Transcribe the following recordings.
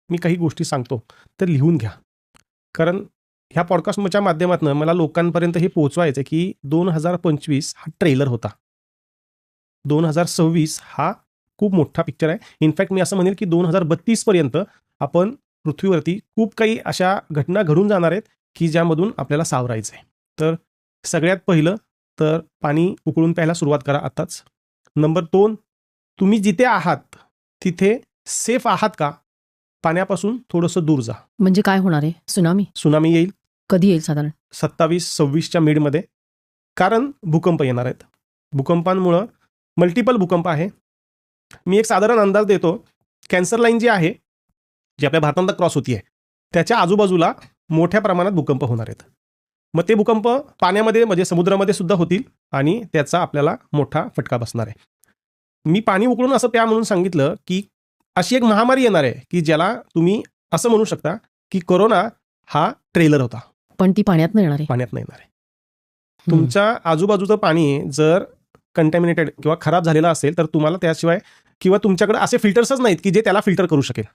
मी काही गोष्टी सांगतो तर लिहून घ्या. कारण ह्या पॉडकास्टच्या माध्यमातून मला लोकांपर्यंत हे पोहोचवायचं आहे की 2025 हा ट्रेलर होता. 2026 हा खूप मोठा पिक्चर आहे. इनफॅक्ट मी असं म्हणेल की 2032 पर्यंत आपण पृथ्वीवरती खूप काही अशा घटना घडून जाणार आहेत की ज्यामधून आपल्याला सावरायचं आहे. तर सगळ्यात पहिलं तर पाणी उकळून प्यायला सुरुवात करा आताच. नंबर 2, तुम्ही जिथे आहात तिथे सेफ आहात का? पाण्यापासून थोडंसं दूर जा. म्हणजे काय होणार आहे? सुनामी येईल. कधी येईल साधारण? 27-26च्या मिडमध्ये. कारण भूकंप येणार आहेत. भूकंपांमुळं मल्टिपल भूकंप आहे. मी एक साधारण अंदाज देतो. कॅन्सर लाईन जी आहे जी आपल्या भारतात क्रॉस होती आहे त्याच्या आजूबाजूला मोठ्या प्रमाणात भूकंप होणार आहेत. मग ते भूकंप पाण्यामध्ये म्हणजे समुद्रामध्ये सुद्धा होतील आणि त्याचा आपल्याला मोठा फटका बसणार आहे. मी पाणी उकळून असं प्या म्हणून सांगितलं की अशी एक महामारी येणार आहे की ज्याला तुम्ही असं म्हणू शकता की कोरोना हा ट्रेलर होता. पण ती पाण्यात येणार आहे. पाण्यात येणार आहे. तुमच्या आजूबाजूचं पाणी जर कंटॅमिनेटेड किंवा खराब झालेलं असेल तर तुम्हाला त्याशिवाय किंवा तुमच्याकडे असे फिल्टर्सच नाहीत की जे त्याला फिल्टर करू शकेल.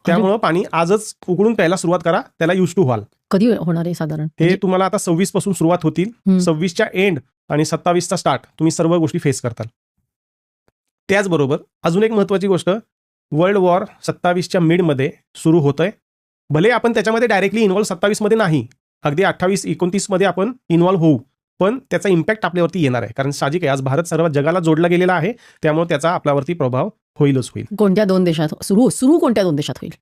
त्यामुळं पाणी आजच उकळून प्यायला सुरुवात करा. त्याला यूज टू व्हाल. कधी होणार आहे साधारण? हे तुम्हाला आता 26 पासून सुरुवात होतील. 26च्या एंड आणि 27चा स्टार्ट तुम्ही सर्व गोष्टी फेस करताल. त्याचबरोबर अजून एक महत्त्वाची गोष्ट, वर्ल्ड वॉर 27च्या मिडमध्ये सुरू होतंय. भले आपण त्याच्यामध्ये डायरेक्टली इन्व्हॉल्व 27मध्ये नाही, अगदी 28-29 मध्ये आपण इन्व्हॉल्व होऊ, पण त्याचा इम्पॅक्ट आपल्यावरती येणार आहे. कारण साहजिक आहे, आज भारत सर्व जगाला जोडला गेलेला आहे. त्यामुळे त्याचा आपल्यावरती प्रभाव होईलच होईल. कोणत्या 2 देशात सुरू कोणत्या 2 देशात होईल?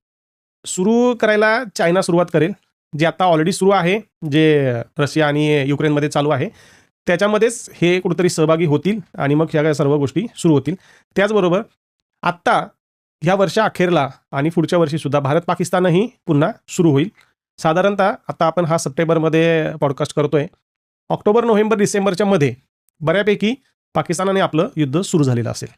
सुरू करायला चायना सुरुवात करेल, जे आता ऑलरेडी सुरू आहे, जे रशिया आणि युक्रेनमध्ये चालू आहे. त्याच्यामध्येच हे कुठेतरी सहभागी होतील आणि मग ह्या सर्व गोष्टी सुरू होतील. त्याचबरोबर आत्ता ह्या वर्षा अखेरला आणि पुढच्या वर्षीसुद्धा भारत पाकिस्तानही पुन्हा सुरू होईल. साधारणतः आता आपण हा सप्टेंबरमध्ये पॉडकास्ट करतोय. ऑक्टोबर, नोव्हेंबर, डिसेंबरच्या मध्ये बऱ्यापैकी पाकिस्तानाने आपलं युद्ध सुरू झालेलं असेल.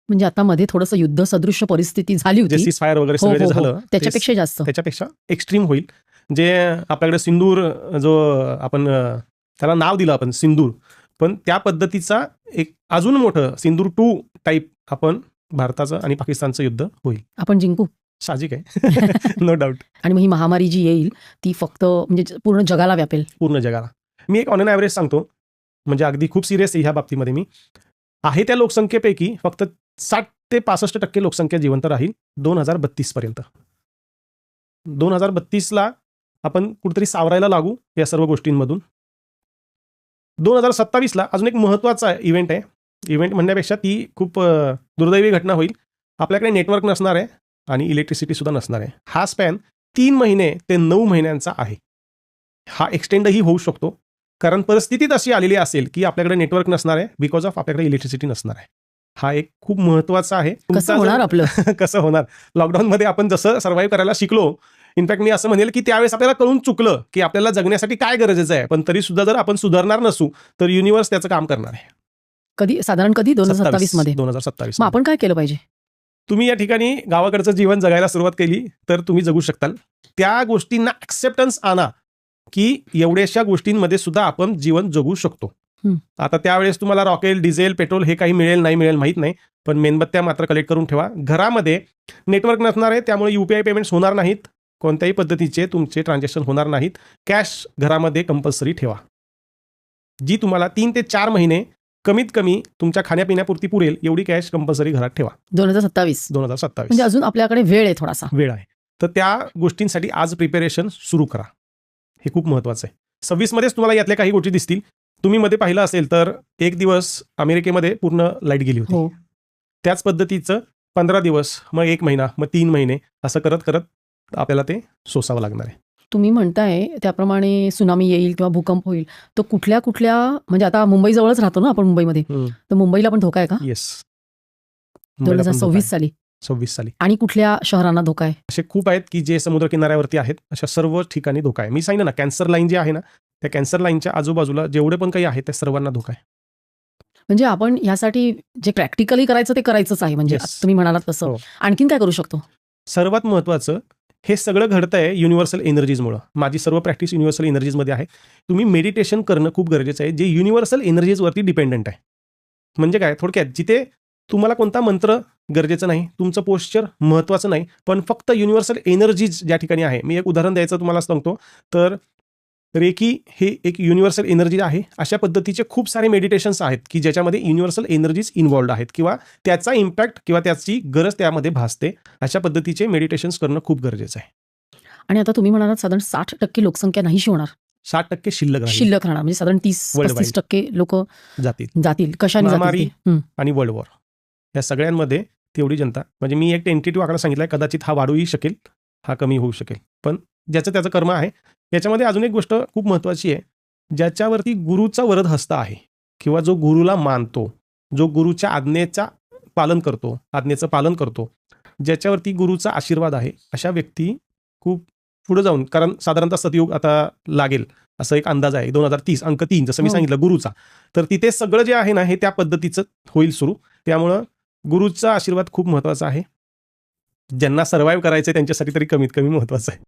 म्हणजे आता मध्ये थोडंसं युद्ध सदृश्य परिस्थिती झाली होती. सीज फायर वगैरे सगळं झालं त्याच्यापेक्षा जास्त, त्याच्यापेक्षा एक्स्ट्रीम होईल. जे आपल्याकडे सिंदूर, जो आपण त्याला नाव दिलं आपण सिंदूर, पण त्या पद्धतीचा एक अजून मोठं सिंदूर 2 टाईप आपण भारताचं आणि पाकिस्तानचं युद्ध होईल. आपण जिंकू, साहजिक आहे. No doubt. आणि मग ही महामारी जी येईल ती फक्त म्हणजे पूर्ण जगाला व्यापेल. पूर्ण जगाला. मी एक ऑन एन ॲव्हरेज सांगतो, म्हणजे अगदी खूप सिरियस आहे ह्या बाबतीमध्ये. मी आहे त्या लोकसंख्येपैकी फक्त 60 ते 65% लोकसंख्या जिवंत राहील 2032 पर्यंत. 2032ला आपण कुठेतरी सावरायला लागू या सर्व गोष्टींमधून. 2027ला अजून एक महत्त्वाचा इव्हेंट आहे. इव्हेंट म्हणण्यापेक्षा ती खूप दुर्दैवी घटना होईल. आपल्याकडे नेटवर्क नसणार आहे आणि इलेक्ट्रिसिटी सुद्धा नसणार आहे. हा स्पॅन 3 महिने ते 9 महिन्यांचा आहे. हा एक्सटेंडही होऊ शकतो, कारण परिस्थितीत अशी आलेली असेल की आपल्याकडे नेटवर्क नसणार आहे बिकॉज ऑफ आपल्याकडे इलेक्ट्रिसिटी नसणार आहे. हा एक खूप महत्त्वाचा आहे. कसं होणार आपलं? कसं होणार? लॉकडाऊनमध्ये आपण जसं सर्व्हाइव्ह करायला शिकलो, इनफॅक्ट मी असं म्हणेल की त्यावेळेस आपल्याला कळून चुकलं की आपल्याला जगण्यासाठी काय गरजेचं आहे, पण तरी सुद्धा जर आपण सुधारणार नसू तर युनिव्हर्स त्याचं काम करणार आहे. कधी साधारण 2027 मध्ये? 2027. मग आपण काय केलं पाहिजे? तुम्ही या ठिकाणी गावाकडचं जीवन जगायला सुरुवात केली तर तुम्ही जगू शकताल. त्या गोष्टींना ॲक्सेप्टन्स आणा की एवढ्याशा गोष्टींमध्ये सुद्धा आपण जीवन जगू शकतो. आता त्यावेळेस तुम्हाला रॉकेल, डिझेल, पेट्रोल हे काही मिळेल नाही मिळेल माहीत नाही, पण मेणबत्त्या मात्र कलेक्ट करून ठेवा. घरामध्ये नेटवर्क नसणार आहे, त्यामुळे UPI पेमेंट्स होणार नाहीत. कोणत्याही पद्धतीचे तुमचे ट्रान्झॅक्शन होणार नाहीत. कॅश घरामध्ये कंपल्सरी ठेवा, जी तुम्हाला 3 ते 4 महिने कमीत कमी तुमच्या खाण्यापिण्यापुरती पुरेल एवढी कॅश कंपल्सरी घरात ठेवा. 2027 म्हणजे अजून आपल्याकडे वेळ आहे, थोडासा वेळ आहे. तर त्या गोष्टींसाठी आज प्रिपेरेशन सुरू करा. हे खूप महत्त्वाचं आहे. 26 मध्येच तुम्हाला यातल्या काही गोष्टी दिसतील. तुम्ही मध्ये पाहिलं असेल तर एक दिवस अमेरिकेमध्ये पूर्ण लाईट गेली होती. त्याच पद्धतीचं 15 दिवस, मग 1 महिना, मग 3 महिने असं करत करत आपल्याला ते सोसावं लागणार आहे. तुम्ही म्हणताय त्याप्रमाणे सुनामी येईल किंवा भूकंप होईल, तर कुठल्या म्हणजे आता मुंबई जवळच राहतो ना आपण मुंबईमध्ये, तर मुंबईला पण धोका आहे का? येस. 2026 साली. 26 साली. आणि कुठल्या शहरांना धोका आहे? असे खूप आहेत की जे समुद्र किनाऱ्यावरती आहेत, अशा सर्व ठिकाणी धोका आहे. मी सांगितलं ना, कॅन्सर लाईन जी आहे ना, त्या कॅन्सर लाईनच्या आजूबाजूला जेवढे पण काही आहे त्या सर्वांना धोका आहे. म्हणजे आपण यासाठी जे प्रॅक्टिकली करायचं ते करायचंच आहे, म्हणजे तुम्ही म्हणालात तसं. आणखीन काय करू शकतो? सर्वात महत्त्वाचं, हे सगळं घडतंय युनिव्हर्सल एनर्जीजमुळं. माझी सर्व प्रॅक्टिस युनिव्हर्सल एनर्जीजमध्ये आहे. तुम्ही मेडिटेशन करणं खूप गरजेचं आहे, जे युनिव्हर्सल एनर्जीजवरती डिपेंडंट आहे. म्हणजे काय, थोडक्यात जिथे तुम्हाला कोणता मंत्र गरजेचं नाही, तुमचं पोश्चर महत्त्वाचं नाही, पण फक्त युनिव्हर्सल एनर्जीज ज्या ठिकाणी आहे. मी एक उदाहरण द्यायचं तुम्हाला सांगतो. तर रेकी हे एक युनिव्हर्सल एनर्जी आहे. अशा पद्धतीचे खूप सारे मेडिटेशन्स आहेत की ज्याच्यामध्ये युनिव्हर्सल एनर्जीज इन्व्हॉल्ड आहेत किंवा त्याचा इम्पॅक्ट किंवा त्याची गरज त्यामध्ये भासते. अशा पद्धतीचे मेडिटेशन्स करणं खूप गरजेचं आहे. आणि आता तुम्ही म्हणालात साधारण 60% लोकसंख्या नाहीशी होणार, 60% शिल्लक राहील. शिल्लक राहणार, म्हणजे साधारण 30-35% लोक जातील. कशाने महामारी जातील ते? आणि वर्ल्ड वॉर या सगळ्यांमध्ये तेवढी जनता, म्हणजे मी एक टेंटेटिव्ह आकडा सांगितलाय, कदाचित हा वाढूही शकेल, हा कमी होऊ शकेल, पण ज्याचं त्याचं कर्म आहे. याच्यामध्ये अजून एक गोष्ट खूप महत्त्वाची आहे, ज्याच्यावरती गुरुचा वरद हस्त आहे किंवा जो गुरुला मानतो, जो गुरुच्या आज्ञेचं पालन करतो, ज्याच्यावरती गुरुचा आशीर्वाद आहे, अशा व्यक्ती खूप पुढे जाऊन, कारण साधारणतः सतयुग आता लागेल असं एक अंदाज आहे, 2030 अंक 3 जसं मी सांगितलं गुरुचा. तर तिथे सगळं जे आहे ना हे त्या पद्धतीचं होईल सुरू. त्यामुळं गुरुचा आशीर्वाद खूप महत्त्वाचा आहे. ज्यांना सर्व्हाइव्ह करायचं त्यांच्यासाठी तरी कमीत कमी महत्त्वाचं आहे.